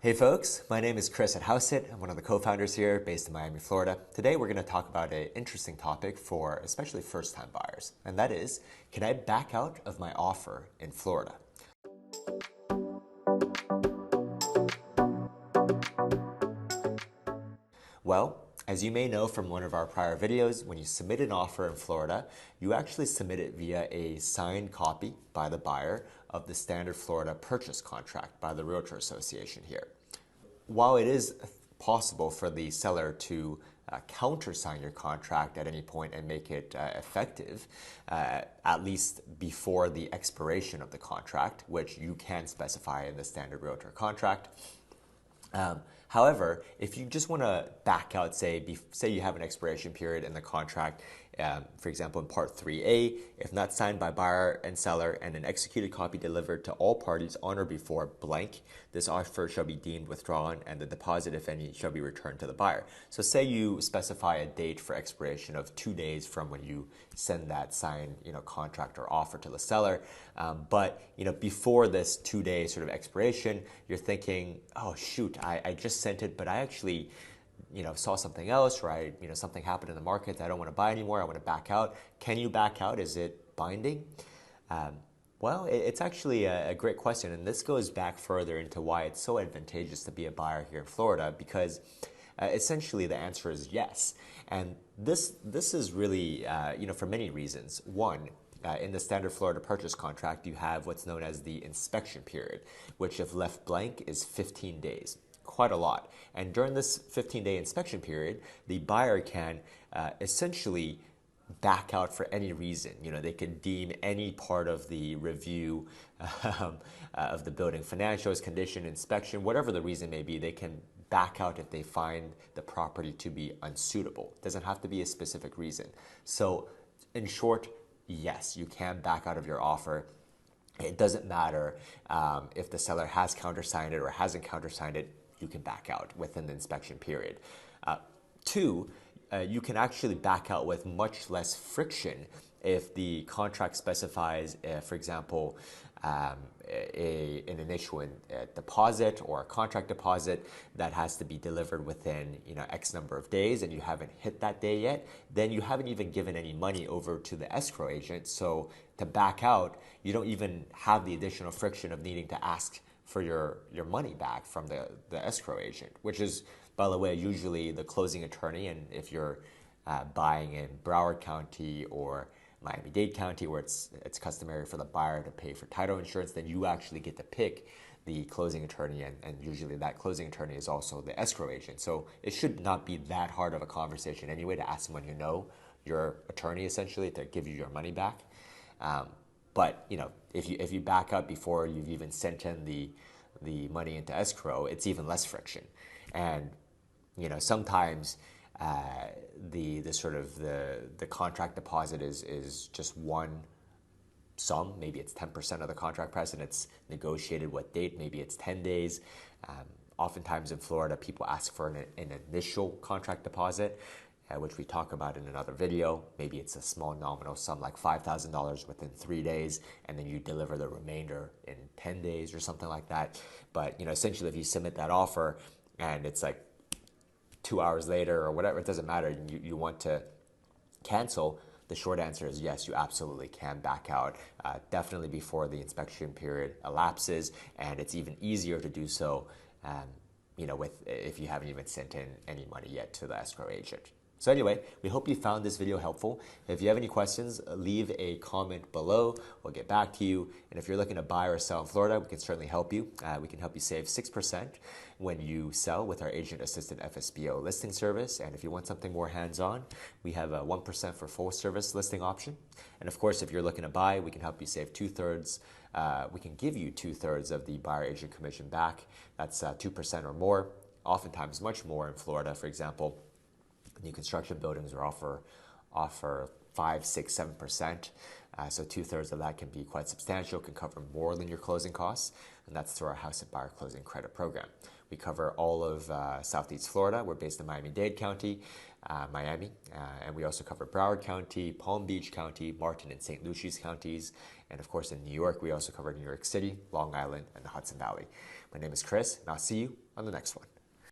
Hey folks, my name is Chris at Hauseit. I'm one of the co-founders here based in Miami, Florida. Today we're going to talk about an interesting topic for especially first-time buyers, and that is, can I back out of my offer in Florida? Well, as you may know from one of our prior videos, when you submit an offer in Florida, you actually submit it via a signed copy by the buyer of the standard Florida purchase contract by the Realtor Association here. While it is possible for the seller to countersign your contract at any point and make it effective, at least before the expiration of the contract, which you can specify in the standard Realtor contract. However, if you just want to back out, say you have an expiration period in the contract, for example, in Part 3A, if not signed by buyer and seller and an executed copy delivered to all parties on or before blank, this offer shall be deemed withdrawn and the deposit, if any, shall be returned to the buyer. So say you specify a date for expiration of 2 days from when you send that signed contract or offer to the seller, but before this 2-day sort of expiration, you're thinking, oh shoot, I just sent it, but I actually saw something else, right? Something happened in the market that I don't want to buy anymore. I want to back out. Can you back out? Is it binding? Well, it's actually a great question, and this goes back further into why it's so advantageous to be a buyer here in Florida, because essentially the answer is yes. And this is really, for many reasons. One, in the standard Florida purchase contract, you have what's known as the inspection period, which if left blank is 15 days. Quite a lot. And during this 15-day inspection period, the buyer can essentially back out for any reason. They can deem any part of the review of the building financials, condition, inspection, whatever the reason may be, they can back out if they find the property to be unsuitable. It doesn't have to be a specific reason. So in short, yes, you can back out of your offer. It doesn't matter if the seller has countersigned it or hasn't countersigned it. You can back out within the inspection period. Two, you can actually back out with much less friction if the contract specifies, for example, an initial deposit or a contract deposit that has to be delivered within X number of days, and you haven't hit that day yet, then you haven't even given any money over to the escrow agent. So to back out, you don't even have the additional friction of needing to ask for your money back from the escrow agent, which is, by the way, usually the closing attorney. And if you're buying in Broward County or Miami-Dade County, where it's customary for the buyer to pay for title insurance, then you actually get to pick the closing attorney, and usually that closing attorney is also the escrow agent. So it should not be that hard of a conversation anyway to ask someone your attorney essentially to give you your money back. But if you back up before you've even sent in the money into escrow, it's even less friction. And sometimes the contract deposit is just one sum. Maybe it's 10% of the contract price, and it's negotiated what date. Maybe it's 10 days. Oftentimes in Florida, people ask for an initial contract deposit, which we talk about in another video. Maybe it's a small nominal sum like $5,000 within 3 days, and then you deliver the remainder in 10 days or something like that. But essentially, if you submit that offer and it's like 2 hours later or whatever, it doesn't matter, you want to cancel, the short answer is yes, you absolutely can back out, definitely before the inspection period elapses, and it's even easier to do so if you haven't even sent in any money yet to the escrow agent. So anyway, we hope you found this video helpful. If you have any questions, leave a comment below. We'll get back to you. And if you're looking to buy or sell in Florida, we can certainly help you. We can help you save 6% when you sell with our agent-assisted FSBO listing service. And if you want something more hands-on, we have a 1% for full service listing option. And of course, if you're looking to buy, we can help you save 2/3. We can give you 2/3 of the buyer agent commission back. That's 2% or more, oftentimes much more in Florida. For example, new construction buildings will offer 5, 6, 7%. So 2/3 of that can be quite substantial, can cover more than your closing costs, and that's through our Hauseit Buyer Closing Credit Program. We cover all of Southeast Florida. We're based in Miami-Dade County, Miami, and we also cover Broward County, Palm Beach County, Martin and St. Lucie counties, and of course in New York, we also cover New York City, Long Island, and the Hudson Valley. My name is Chris, and I'll see you on the next one.